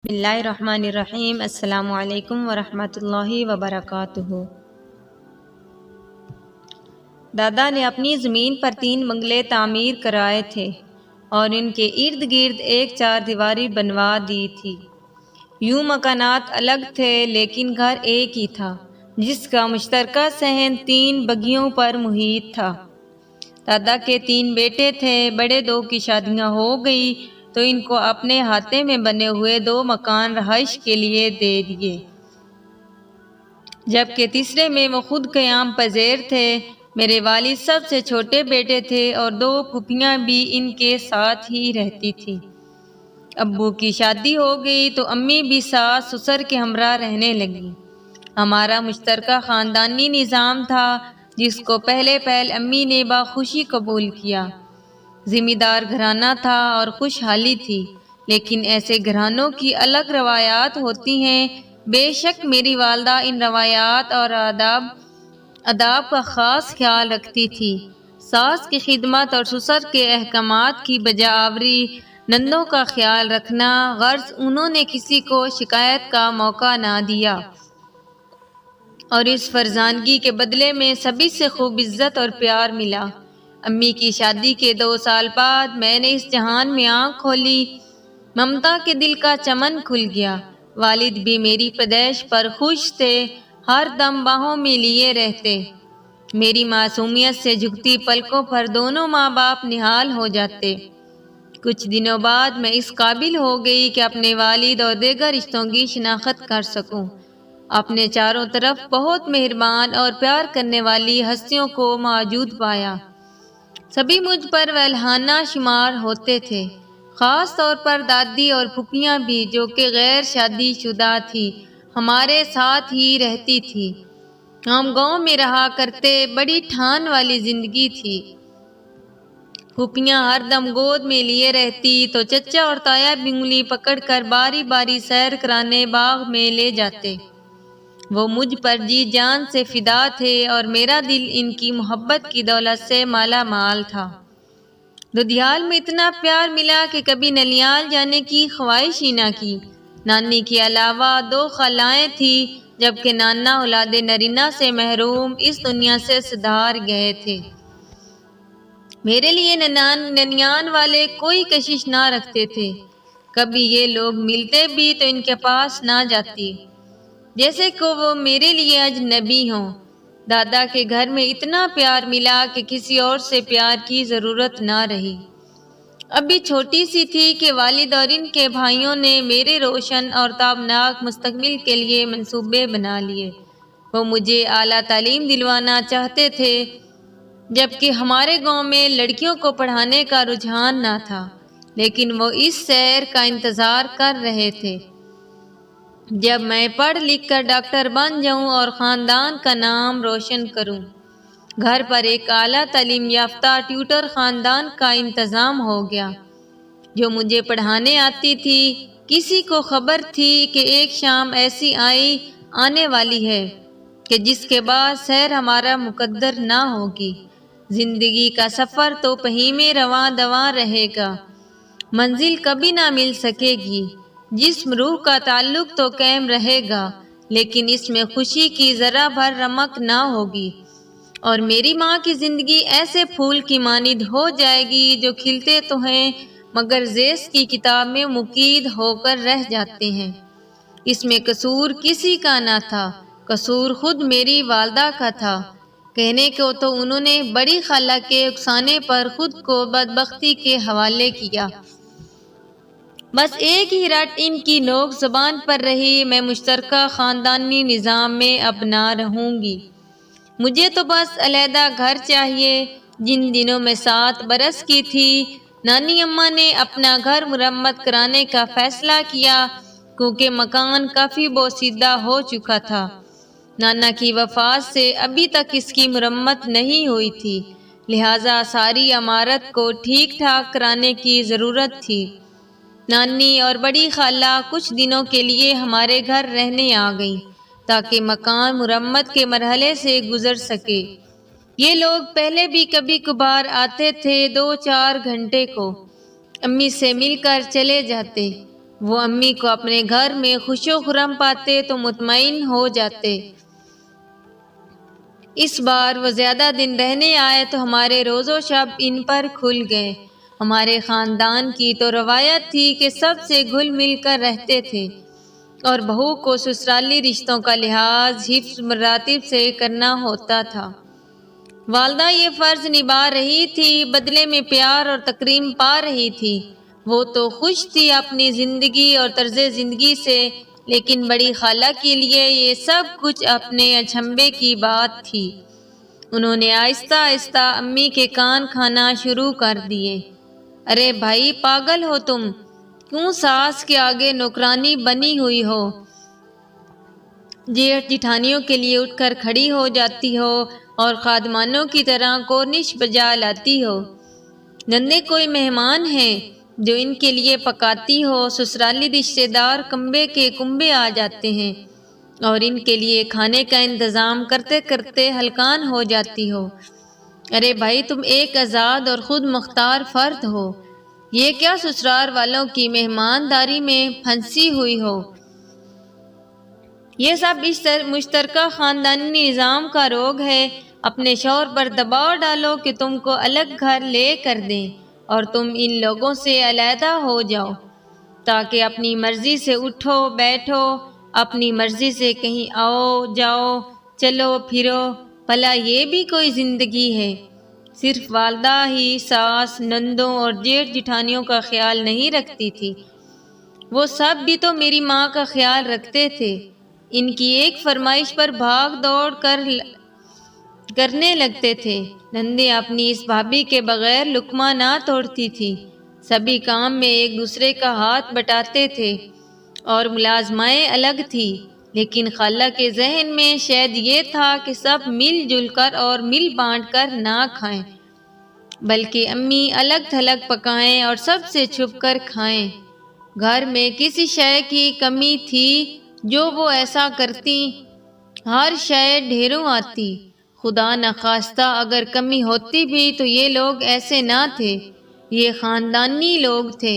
بسم اللہ الرحمن الرحیم۔ السلام علیکم ورحمۃ اللہ وبرکاتہ۔ دادا نے اپنی زمین پر 3 بنگلے تعمیر کرائے تھے اور ان کے ارد گرد ایک 4 دیواری بنوا دی تھی۔ یوں مکانات الگ تھے لیکن گھر ایک ہی تھا جس کا مشترکہ صحن 3 بگھیوں پر محیط تھا۔ دادا کے 3 بیٹے تھے، بڑے 2 کی شادیاں ہو گئی تو ان کو اپنے احاطے میں بنے ہوئے 2 مکان رہائش کے لیے دے دیے، جبکہ تیسرے میں وہ خود قیام پذیر تھے۔ میرے والد سب سے چھوٹے بیٹے تھے اور 2 پھوپھیاں بھی ان کے ساتھ ہی رہتی تھیں۔ ابو کی شادی ہو گئی تو امی بھی ساس سسر کے ہمراہ رہنے لگیں۔ ہمارا مشترکہ خاندانی نظام تھا جس کو پہلے پہل امی نے بخوشی قبول کیا۔ ذمہ دار گھرانہ تھا اور خوشحالی تھی، لیکن ایسے گھرانوں کی الگ روایات ہوتی ہیں۔ بے شک میری والدہ ان روایات اور آداب کا خاص خیال رکھتی تھی۔ ساس کی خدمت اور سسر کے احکامات کی بجا آوری، نندوں کا خیال رکھنا، غرض انہوں نے کسی کو شکایت کا موقع نہ دیا، اور اس فرزانگی کے بدلے میں سبھی سے خوب عزت اور پیار ملا۔ امی کی شادی کے 2 سال بعد میں نے اس جہان میں آنکھ کھولی، ممتا کے دل کا چمن کھل گیا۔ والد بھی میری پیدائش پر خوش تھے، ہر دم باہوں میں لیے رہتے۔ میری معصومیت سے جھکتی پلکوں پر دونوں ماں باپ نہال ہو جاتے۔ کچھ دنوں بعد میں اس قابل ہو گئی کہ اپنے والد اور دیگر رشتوں کی شناخت کر سکوں۔ اپنے چاروں طرف بہت مہربان اور پیار کرنے والی ہستیوں کو موجود پایا۔ سبھی مجھ پر ولہانہ شمار ہوتے تھے، خاص طور پر دادی اور پھوپھیاں بھی، جو کہ غیر شادی شدہ تھی، ہمارے ساتھ ہی رہتی تھی۔ ہم گاؤں میں رہا کرتے، بڑی ٹھان والی زندگی تھی۔ پھوپھیاں ہر دم گود میں لیے رہتی تو چچا اور تایا بھی انگلی پکڑ کر باری باری سیر کرانے باغ میں لے جاتے۔ وہ مجھ پر جی جان سے فدا تھے اور میرا دل ان کی محبت کی دولت سے مالا مال تھا۔ دودھیال میں اتنا پیار ملا کہ کبھی نلیال جانے کی خواہش ہی نہ کی۔ نانی کے علاوہ 2 خالائیں تھیں، جبکہ نانا اولاد نرینہ سے محروم اس دنیا سے سدھار گئے تھے۔ میرے لیے ننیان والے کوئی کشش نہ رکھتے تھے۔ کبھی یہ لوگ ملتے بھی تو ان کے پاس نہ جاتی، جیسے کہ وہ میرے لیے اجنبی ہوں۔ دادا کے گھر میں اتنا پیار ملا کہ کسی اور سے پیار کی ضرورت نہ رہی۔ ابھی چھوٹی سی تھی کہ والد اور ان کے بھائیوں نے میرے روشن اور تابناک مستقبل کے لیے منصوبے بنا لیے۔ وہ مجھے اعلیٰ تعلیم دلوانا چاہتے تھے، جبکہ ہمارے گاؤں میں لڑکیوں کو پڑھانے کا رجحان نہ تھا، لیکن وہ اس سیر کا انتظار کر رہے تھے جب میں پڑھ لکھ کر ڈاکٹر بن جاؤں اور خاندان کا نام روشن کروں۔ گھر پر ایک اعلیٰ تعلیم یافتہ ٹیوٹر خاندان کا انتظام ہو گیا، جو مجھے پڑھانے آتی تھی۔ کسی کو خبر تھی کہ ایک شام ایسی آنے والی ہے کہ جس کے بعد سیر ہمارا مقدر نہ ہوگی۔ زندگی کا سفر تو پہی میں رواں دواں رہے گا، منزل کبھی نہ مل سکے گی۔ جسم روح کا تعلق تو قائم رہے گا، لیکن اس میں خوشی کی ذرا بھر رمق نہ ہوگی، اور میری ماں کی زندگی ایسے پھول کی مانند ہو جائے گی جو کھلتے تو ہیں مگر زیست کی کتاب میں مقید ہو کر رہ جاتے ہیں۔ اس میں قصور کسی کا نہ تھا، قصور خود میری والدہ کا تھا۔ کہنے کو تو انہوں نے بڑی خالہ کے اکسانے پر خود کو بدبختی کے حوالے کیا، بس ایک ہی رٹ ان کی نوک زبان پر رہی، میں مشترکہ خاندانی نظام میں اب نہ رہوں گی، مجھے تو بس علیحدہ گھر چاہیے۔ جن دنوں میں 7 برس کی تھی، نانی اماں نے اپنا گھر مرمت کرانے کا فیصلہ کیا، کیونکہ مکان کافی بوسیدہ ہو چکا تھا۔ نانا کی وفات سے ابھی تک اس کی مرمت نہیں ہوئی تھی، لہٰذا ساری عمارت کو ٹھیک ٹھاک کرانے کی ضرورت تھی۔ نانی اور بڑی خالہ کچھ دنوں کے لیے ہمارے گھر رہنے آ گئیں تاکہ مکان مرمت کے مرحلے سے گزر سکے۔ یہ لوگ پہلے بھی کبھی کبھار آتے تھے، 2-4 گھنٹے کو امی سے مل کر چلے جاتے۔ وہ امی کو اپنے گھر میں خوش و خرم پاتے تو مطمئن ہو جاتے۔ اس بار وہ زیادہ دن رہنے آئے تو ہمارے روز و شب ان پر کھل گئے۔ ہمارے خاندان کی تو روایت تھی کہ سب سے گھل مل کر رہتے تھے اور بہو کو سسرالی رشتوں کا لحاظ حفظ مراتب سے کرنا ہوتا تھا۔ والدہ یہ فرض نبھا رہی تھی، بدلے میں پیار اور تکریم پا رہی تھی۔ وہ تو خوش تھی اپنی زندگی اور طرز زندگی سے، لیکن بڑی خالہ کے لیے یہ سب کچھ اپنے اچنبھے کی بات تھی۔ انہوں نے آہستہ آہستہ امی کے کان کھانا شروع کر دیے۔ ارے بھائی، پاگل ہو تم؟ کیوں ساس کے آگے نوکرانی بنی ہوئی ہو؟ جیٹھ جٹھانیوں کے لیے اٹھ کر کھڑی ہو جاتی ہو اور خادمانوں کی طرح کورنش بجا لاتی ہو۔ نندے کوئی مہمان ہیں جو ان کے لیے پکاتی ہو؟ سسرالی رشتے دار کنبے کے کنبے آ جاتے ہیں اور ان کے لیے کھانے کا انتظام کرتے کرتے ہلکان ہو جاتی ہو۔ ارے بھائی، تم ایک آزاد اور خود مختار فرد ہو، یہ کیا سسرال والوں کی مہمانداری میں پھنسی ہوئی ہو؟ یہ سب اس مشترکہ خاندانی نظام کا روگ ہے۔ اپنے شوہر پر دباؤ ڈالو کہ تم کو الگ گھر لے کر دیں اور تم ان لوگوں سے علیحدہ ہو جاؤ تاکہ اپنی مرضی سے اٹھو بیٹھو، اپنی مرضی سے کہیں آؤ جاؤ، چلو پھرو۔ بھلا یہ بھی کوئی زندگی ہے؟ صرف والدہ ہی ساس، نندوں اور جیٹھ جٹھانیوں کا خیال نہیں رکھتی تھی، وہ سب بھی تو میری ماں کا خیال رکھتے تھے۔ ان کی ایک فرمائش پر بھاگ دوڑ کرنے لگتے تھے۔ نندیں اپنی اس بھابھی کے بغیر لقمہ نہ توڑتی تھی، سبھی کام میں ایک دوسرے کا ہاتھ بٹاتے تھے اور ملازمائیں الگ تھی، لیکن خالہ کے ذہن میں شاید یہ تھا کہ سب مل جل کر اور مل بانٹ کر نہ کھائیں، بلکہ امی الگ تھلگ پکائیں اور سب سے چھپ کر کھائیں۔ گھر میں کسی شے کی کمی تھی جو وہ ایسا کرتی؟ ہر شے ڈھیروں آتی۔ خدا نخواستہ اگر کمی ہوتی بھی تو یہ لوگ ایسے نہ تھے، یہ خاندانی لوگ تھے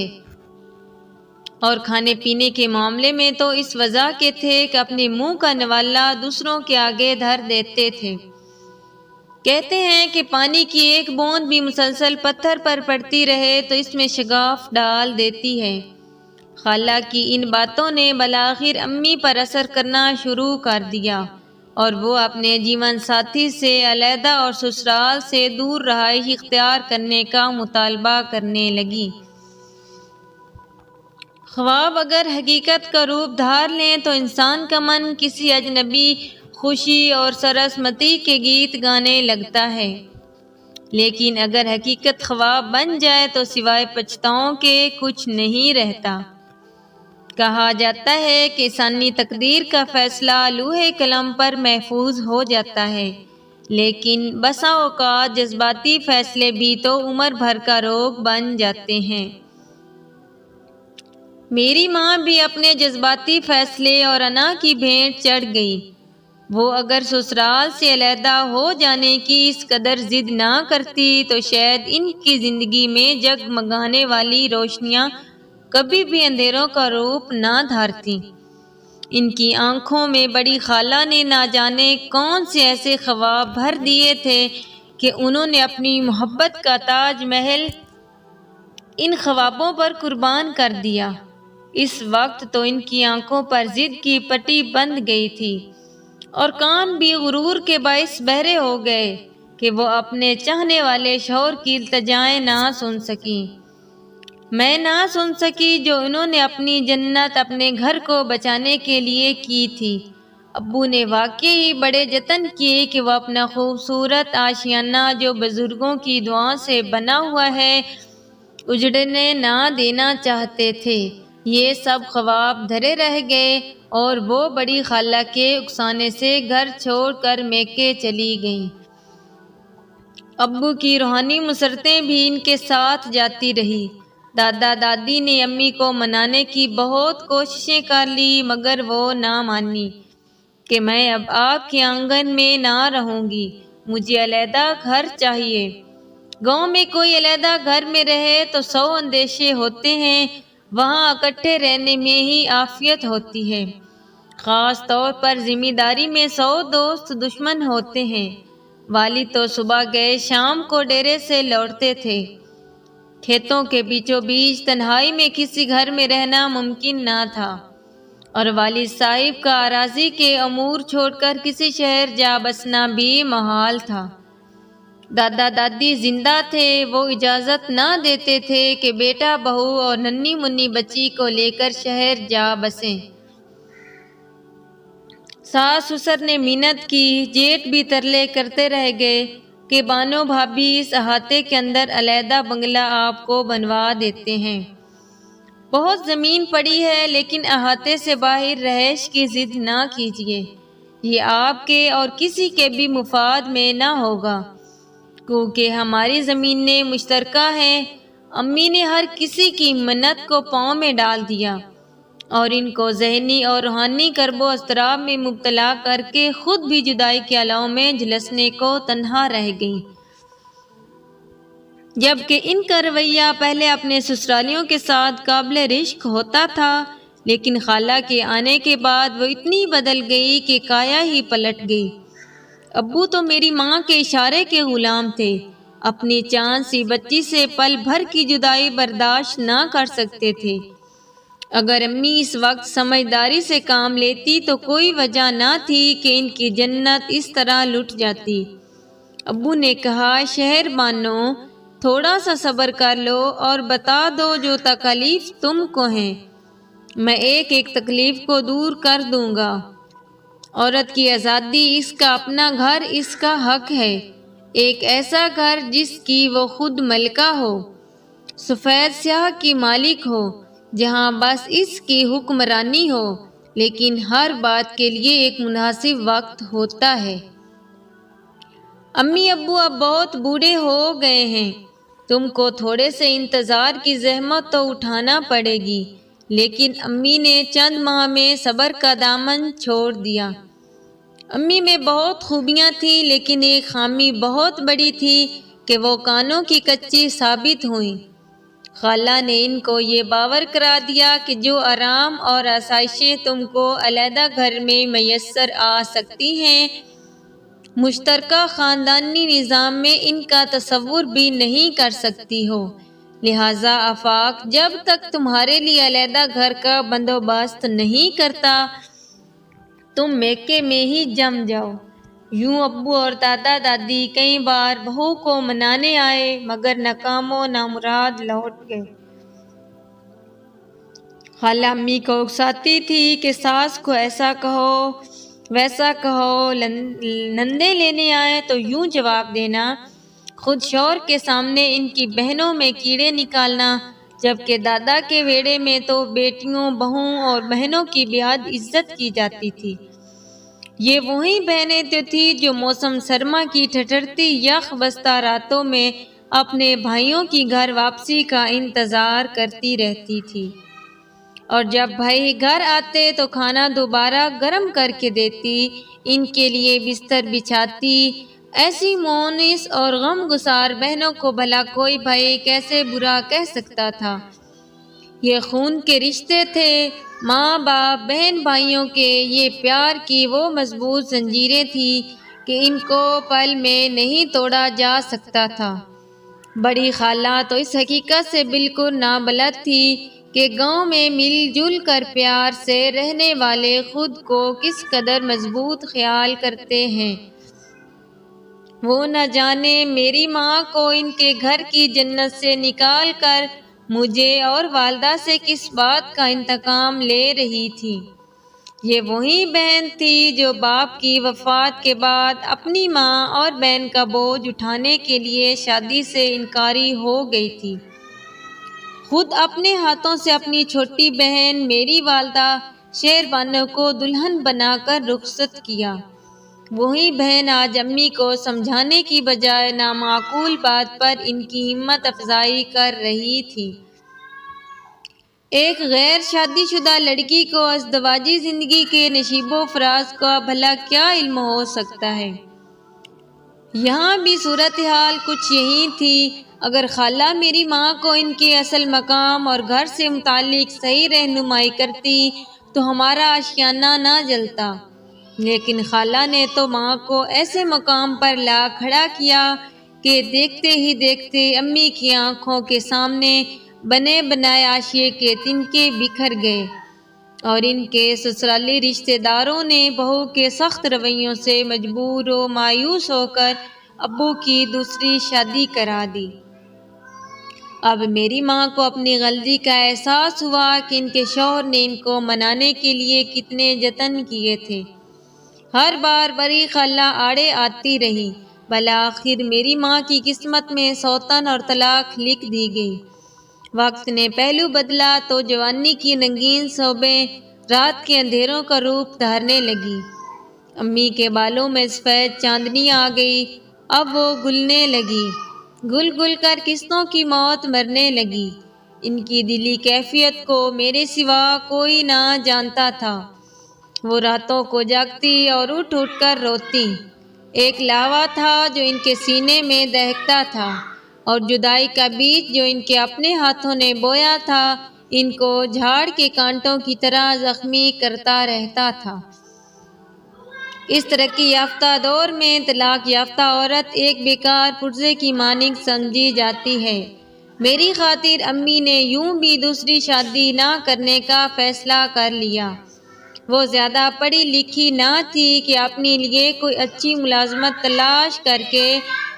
اور کھانے پینے کے معاملے میں تو اس وجہ کے تھے کہ اپنے منہ کا نوالا دوسروں کے آگے دھر دیتے تھے۔ کہتے ہیں کہ پانی کی ایک بوند بھی مسلسل پتھر پر پڑتی رہے تو اس میں شگاف ڈال دیتی ہے۔ خالہ کی ان باتوں نے بالآخر امی پر اثر کرنا شروع کر دیا اور وہ اپنے جیون ساتھی سے علیحدہ اور سسرال سے دور رہائش اختیار کرنے کا مطالبہ کرنے لگی۔ خواب اگر حقیقت کا روپ دھار لیں تو انسان کا من کسی اجنبی خوشی اور سرسمتی کے گیت گانے لگتا ہے، لیکن اگر حقیقت خواب بن جائے تو سوائے پچھتاؤں کے کچھ نہیں رہتا۔ کہا جاتا ہے کہ انسانی تقدیر کا فیصلہ لوح قلم پر محفوظ ہو جاتا ہے، لیکن بسا اوقات جذباتی فیصلے بھی تو عمر بھر کا روگ بن جاتے ہیں۔ میری ماں بھی اپنے جذباتی فیصلے اور انا کی بھینٹ چڑھ گئی۔ وہ اگر سسرال سے علیحدہ ہو جانے کی اس قدر ضد نہ کرتی تو شاید ان کی زندگی میں جگمگانے والی روشنیاں کبھی بھی اندھیروں کا روپ نہ دھارتیں۔ ان کی آنکھوں میں بڑی خالہ نے نہ جانے کون سے ایسے خواب بھر دیے تھے کہ انہوں نے اپنی محبت کا تاج محل ان خوابوں پر قربان کر دیا۔ اس وقت تو ان کی آنکھوں پر ضد کی پٹی بندھ گئی تھی اور کان بھی غرور کے باعث بہرے ہو گئے کہ وہ اپنے چاہنے والے شوہر کی التجائیں نہ سن سکیں۔ میں نہ سن سکی جو انہوں نے اپنی جنت اپنے گھر کو بچانے کے لیے کی تھی۔ ابو نے واقعی بڑے جتن کیے کہ وہ اپنا خوبصورت آشیانہ جو بزرگوں کی دعاؤں سے بنا ہوا ہے اجڑنے نہ دینا چاہتے تھے۔ یہ سب خواب دھرے رہ گئے اور وہ بڑی خالہ کے اکسانے سے گھر چھوڑ کر میکے چلی گئیں۔ ابو کی روحانی مسرتیں بھی ان کے ساتھ جاتی رہی۔ دادا دادی نے امی کو منانے کی بہت کوششیں کر لی مگر وہ نہ مانی کہ میں اب آپ کے آنگن میں نہ رہوں گی، مجھے علیحدہ گھر چاہیے۔ گاؤں میں کوئی علیحدہ گھر میں رہے تو 100 اندیشے ہوتے ہیں، وہاں اکٹھے رہنے میں ہی عافیت ہوتی ہے۔ خاص طور پر ذمہ داری میں 100 دوست دشمن ہوتے ہیں۔ والد تو صبح گئے شام کو ڈیرے سے لوٹتے تھے۔ کھیتوں کے بیچوں بیچ تنہائی میں کسی گھر میں رہنا ممکن نہ تھا، اور والد صاحب کا اراضی کے امور چھوڑ کر کسی شہر جا بسنا بھی محال تھا۔ دادا دادی زندہ تھے، وہ اجازت نہ دیتے تھے کہ بیٹا بہو اور ننھی منی بچی کو لے کر شہر جا بسیں۔ ساس سسر نے منت کی، جیٹ بھی ترلے کرتے رہ گئے کہ بانو بھابھی اس احاطے کے اندر علیحدہ بنگلہ آپ کو بنوا دیتے ہیں۔ بہت زمین پڑی ہے، لیکن احاطے سے باہر رہائش کی ضد نہ کیجیے، یہ آپ کے اور کسی کے بھی مفاد میں نہ ہوگا، کیونکہ ہماری زمینیں مشترکہ ہیں۔ امی نے ہر کسی کی منت کو پاؤں میں ڈال دیا اور ان کو ذہنی اور روحانی کرب و اضطراب میں مبتلا کر کے خود بھی جدائی کے علاؤں میں جھلسنے کو تنہا رہ گئی، جبکہ ان کا رویہ پہلے اپنے سسرالیوں کے ساتھ قابل رشک ہوتا تھا، لیکن خالہ کے آنے کے بعد وہ اتنی بدل گئی کہ کایا ہی پلٹ گئی۔ ابو تو میری ماں کے اشارے کے غلام تھے، اپنی چاند سی بچی سے پل بھر کی جدائی برداشت نہ کر سکتے تھے۔ اگر امی اس وقت سمجھداری سے کام لیتی تو کوئی وجہ نہ تھی کہ ان کی جنت اس طرح لٹ جاتی۔ ابو نے کہا، شہر بانو، تھوڑا سا صبر کر لو اور بتا دو جو تکالیف تم کو ہیں، میں ایک ایک تکلیف کو دور کر دوں گا۔ عورت کی آزادی، اس کا اپنا گھر اس کا حق ہے، ایک ایسا گھر جس کی وہ خود ملکہ ہو، سفید سیاہ کی مالک ہو، جہاں بس اس کی حکمرانی ہو، لیکن ہر بات کے لیے ایک مناسب وقت ہوتا ہے۔ امی ابو اب بہت بوڑھے ہو گئے ہیں، تم کو تھوڑے سے انتظار کی زحمت تو اٹھانا پڑے گی۔ لیکن امی نے چند ماہ میں صبر کا دامن چھوڑ دیا۔ امی میں بہت خوبیاں تھیں، لیکن ایک خامی بہت بڑی تھی کہ وہ کانوں کی کچی ثابت ہوئیں۔ خالہ نے ان کو یہ باور کرا دیا کہ جو آرام اور آسائشیں تم کو علیحدہ گھر میں میسر آ سکتی ہیں، مشترکہ خاندانی نظام میں ان کا تصور بھی نہیں کر سکتی ہو۔ لہٰذا آفاق جب تک تمہارے لیے علیحدہ گھر کا بندوبست نہیں کرتا، تم میکے میں ہی جم جاؤ۔ یوں ابو اور دادا دادی کئی بار بہو کو منانے آئے، مگر ناکام و نامراد لوٹ گئے۔ خالہ امی کو اکساتی تھی کہ ساس کو ایسا کہو ویسا کہو، نندے لینے آئے تو یوں جواب دینا، خود شوہر کے سامنے ان کی بہنوں میں کیڑے نکالنا، جبکہ دادا کے ویڑے میں تو بیٹیوں، بہوؤں اور بہنوں کی بے حد عزت کی جاتی تھی۔ یہ وہی بہنیں تو تھی جو موسم سرما کی ٹھٹھرتی یخ بستہ راتوں میں اپنے بھائیوں کی گھر واپسی کا انتظار کرتی رہتی تھی، اور جب بھائی گھر آتے تو کھانا دوبارہ گرم کر کے دیتی، ان کے لیے بستر بچھاتی۔ ایسی مونس اور غم گسار بہنوں کو بھلا کوئی بھائی کیسے برا کہہ سکتا تھا؟ یہ خون کے رشتے تھے، ماں باپ بہن بھائیوں کے، یہ پیار کی وہ مضبوط زنجیریں تھیں کہ ان کو پل میں نہیں توڑا جا سکتا تھا۔ بڑی خالہ تو اس حقیقت سے بالکل نابلد تھی کہ گاؤں میں مل جل کر پیار سے رہنے والے خود کو کس قدر مضبوط خیال کرتے ہیں۔ وہ نہ جانے میری ماں کو ان کے گھر کی جنت سے نکال کر مجھے اور والدہ سے کس بات کا انتقام لے رہی تھی۔ یہ وہی بہن تھی جو باپ کی وفات کے بعد اپنی ماں اور بہن کا بوجھ اٹھانے کے لیے شادی سے انکاری ہو گئی تھی۔ خود اپنے ہاتھوں سے اپنی چھوٹی بہن میری والدہ شہر بانو کو دلہن بنا کر رخصت کیا۔ وہی بہن آج امی کو سمجھانے کی بجائے نامعقول بات پر ان کی ہمت افزائی کر رہی تھی۔ ایک غیر شادی شدہ لڑکی کو ازدواجی زندگی کے نشیب و فراز کا بھلا کیا علم ہو سکتا ہے؟ یہاں بھی صورتحال کچھ یہی تھی۔ اگر خالہ میری ماں کو ان کے اصل مقام اور گھر سے متعلق صحیح رہنمائی کرتی تو ہمارا آشیانہ نہ جلتا، لیکن خالہ نے تو ماں کو ایسے مقام پر لا کھڑا کیا کہ دیکھتے ہی دیکھتے امی کی آنکھوں کے سامنے بنے بنائے عاشیے کے تنکے بکھر گئے، اور ان کے سسرالی رشتہ داروں نے بہو کے سخت رویوں سے مجبور و مایوس ہو کر ابو کی دوسری شادی کرا دی۔ اب میری ماں کو اپنی غلطی کا احساس ہوا کہ ان کے شوہر نے ان کو منانے کے لیے کتنے جتن کیے تھے۔ ہر بار بڑی خالہ آڑے آتی رہی، بالآخر میری ماں کی قسمت میں سوتن اور طلاق لکھ دی گئی۔ وقت نے پہلو بدلا تو جوانی کی رنگین صبحیں رات کے اندھیروں کا روپ دھارنے لگی۔ امی کے بالوں میں سفید چاندنی آ گئی، اب وہ گلنے لگی، گل گل کر قسطوں کی موت مرنے لگی۔ ان کی دلی کیفیت کو میرے سوا کوئی نہ جانتا تھا۔ وہ راتوں کو جاگتی اور اٹھ اٹھ کر روتی۔ ایک لاوا تھا جو ان کے سینے میں دہکتا تھا، اور جدائی کا بیج جو ان کے اپنے ہاتھوں نے بویا تھا ان کو جھاڑ کے کانٹوں کی طرح زخمی کرتا رہتا تھا۔ اس ترقی یافتہ دور میں طلاق یافتہ عورت ایک بیکار پرزے کی مانند سمجھی جاتی ہے۔ میری خاطر امی نے یوں بھی دوسری شادی نہ کرنے کا فیصلہ کر لیا۔ وہ زیادہ پڑھی لکھی نہ تھی کہ اپنے لیے کوئی اچھی ملازمت تلاش کر کے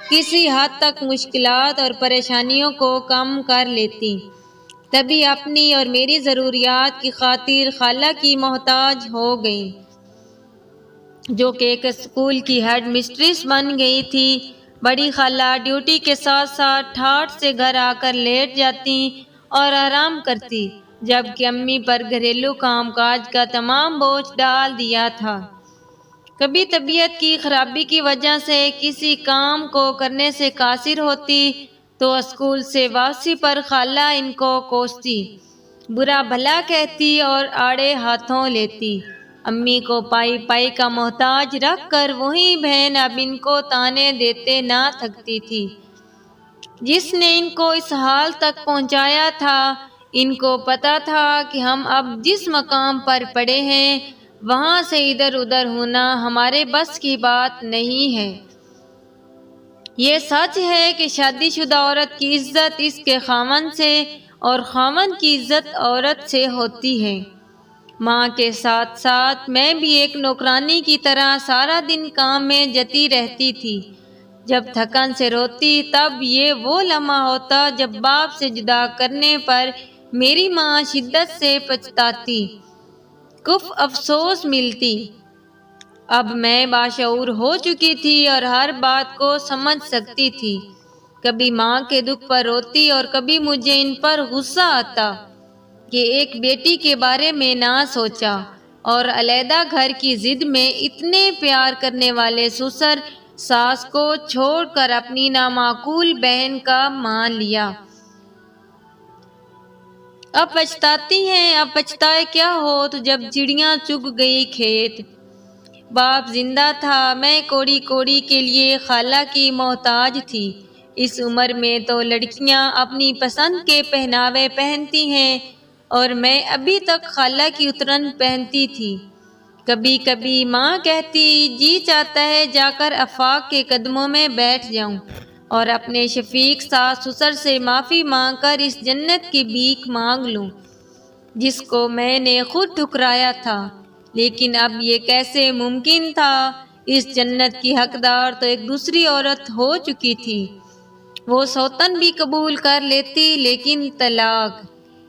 کسی حد تک مشکلات اور پریشانیوں کو کم کر لیتی، تبھی اپنی اور میری ضروریات کی خاطر خالہ کی محتاج ہو گئی، جو کہ ایک اسکول کی ہیڈ مسٹریس بن گئی تھی۔ بڑی خالہ ڈیوٹی کے ساتھ ساتھ ٹھاٹھ سے گھر آ کر لیٹ جاتی اور آرام کرتی، جبکہ امی پر گھریلو کام کاج کا تمام بوجھ ڈال دیا تھا۔ کبھی طبیعت کی خرابی کی وجہ سے کسی کام کو کرنے سے قاصر ہوتی تو اسکول سے واپسی پر خالہ ان کو کوستی، برا بھلا کہتی اور آڑے ہاتھوں لیتی۔ امی کو پائی پائی کا محتاج رکھ کر وہی بہن اب ان کو طعنے دیتے نہ تھکتی تھی، جس نے ان کو اس حال تک پہنچایا تھا۔ ان کو پتا تھا کہ ہم اب جس مقام پر پڑے ہیں وہاں سے ادھر ادھر ہونا ہمارے بس کی بات نہیں ہے۔ یہ سچ ہے کہ شادی شدہ عورت کی عزت اس کے خاوند سے اور خاوند کی عزت عورت سے ہوتی ہے۔ ماں کے ساتھ ساتھ میں بھی ایک نوکرانی کی طرح سارا دن کام میں جتی رہتی تھی۔ جب تھکن سے روتی تب یہ وہ لمحہ ہوتا جب باپ سے جدا کرنے پر میری ماں شدت سے پچھتاتی، کف افسوس ملتی۔ اب میں باشعور ہو چکی تھی اور ہر بات کو سمجھ سکتی تھی۔ کبھی ماں کے دکھ پر روتی اور کبھی مجھے ان پر غصہ آتا کہ ایک بیٹی کے بارے میں نہ سوچا، اور علیحدہ گھر کی ضد میں اتنے پیار کرنے والے سسر ساس کو چھوڑ کر اپنی نامعقول بہن کا مان لیا۔ اب پچھتاتی ہیں، اب پچھتائے کیا ہوت جب چڑیاں چگ گئی کھیت۔ باپ زندہ تھا، میں کوڑی کوڑی کے لیے خالہ کی محتاج تھی۔ اس عمر میں تو لڑکیاں اپنی پسند کے پہناوے پہنتی ہیں اور میں ابھی تک خالہ کی اترن پہنتی تھی۔ کبھی کبھی ماں کہتی جی چاہتا ہے جا کر آفاق کے قدموں میں بیٹھ جاؤں اور اپنے شفیق ساس سسر سے معافی مانگ کر اس جنت کی بھیک مانگ لوں جس کو میں نے خود ٹھکرایا تھا، لیکن اب یہ کیسے ممکن تھا؟ اس جنت کی حقدار تو ایک دوسری عورت ہو چکی تھی۔ وہ سوتن بھی قبول کر لیتی، لیکن طلاق،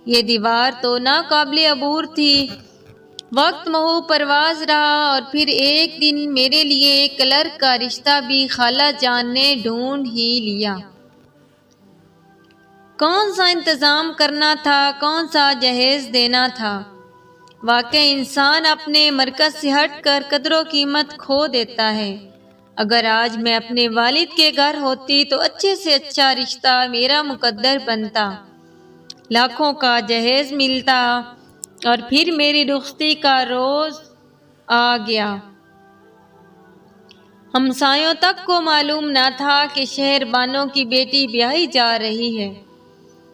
یہ دیوار تو ناقابل عبور تھی۔ وقت محو پرواز رہا اور پھر ایک دن میرے لیے کلرک کا رشتہ بھی خالہ جان نے ڈھونڈ ہی لیا۔ کون سا انتظام کرنا تھا، کون سا جہیز دینا تھا۔ واقعی انسان اپنے مرکز سے ہٹ کر قدر و قیمت کھو دیتا ہے۔ اگر آج میں اپنے والد کے گھر ہوتی تو اچھے سے اچھا رشتہ میرا مقدر بنتا، لاکھوں کا جہیز ملتا، اور پھر میری رخصتی کا روز آ گیا۔ ہمسایوں تک کو معلوم نہ تھا کہ شہر بانو کی بیٹی بیاہی جا رہی ہے۔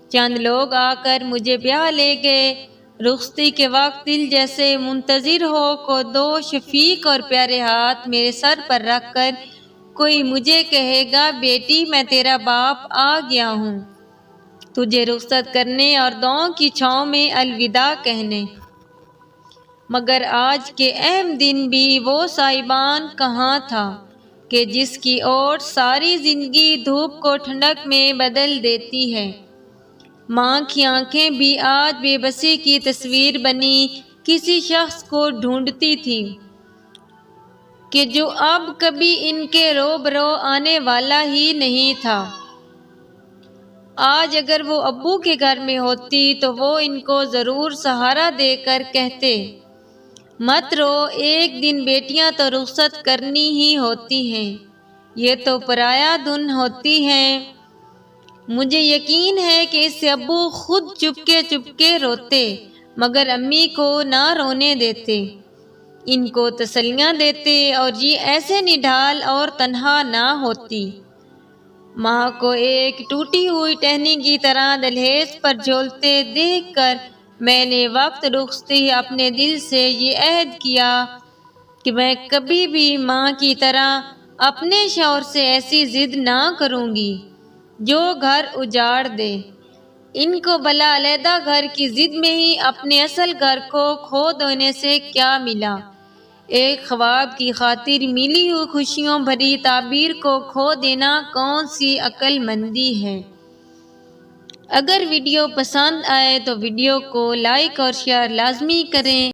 چند لوگ آ کر مجھے بیاہ لے گئے۔ رخصتی کے وقت دل جیسے منتظر ہو کو دو شفیق اور پیارے ہاتھ میرے سر پر رکھ کر کوئی مجھے کہے گا، بیٹی میں تیرا باپ آ گیا ہوں تجھے رخصت کرنے اور دعاؤں کی چھاؤں میں الوداع کہنے۔ مگر آج کے اہم دن بھی وہ صاحبان کہاں تھا کہ جس کی اوٹ ساری زندگی دھوپ کو ٹھنڈک میں بدل دیتی ہے۔ ماں کی آنکھیں بھی آج بے بسی کی تصویر بنی کسی شخص کو ڈھونڈتی تھی کہ جو اب کبھی ان کے روبرو آنے والا ہی نہیں تھا۔ آج اگر وہ ابو کے گھر میں ہوتی تو وہ ان کو ضرور سہارا دے کر کہتے، مت رو، ایک دن بیٹیاں تو رخصت کرنی ہی ہوتی ہیں، یہ تو پرایا دھن ہوتی ہیں۔ مجھے یقین ہے کہ اس سے ابو خود چپکے روتے مگر امی کو نہ رونے دیتے، ان کو تسلیاں دیتے اور یہ ایسے نڈھال اور تنہا نہ ہوتی۔ ماں کو ایک ٹوٹی ہوئی ٹہنی کی طرح دہلیز پر جھولتے دیکھ کر میں نے وقت رخصتی اپنے دل سے یہ عہد کیا کہ میں کبھی بھی ماں کی طرح اپنے شوہر سے ایسی ضد نہ کروں گی جو گھر اجاڑ دے۔ ان کو بھلا علیحدہ گھر کی ضد میں ہی اپنے اصل گھر کو کھو دینے سے کیا ملا؟ ایک خواب کی خاطر ملی ہوئی خوشیوں بھری تعبیر کو کھو دینا کون سی عقل مندی ہے؟ اگر ویڈیو پسند آئے تو ویڈیو کو لائک اور شیئر لازمی کریں۔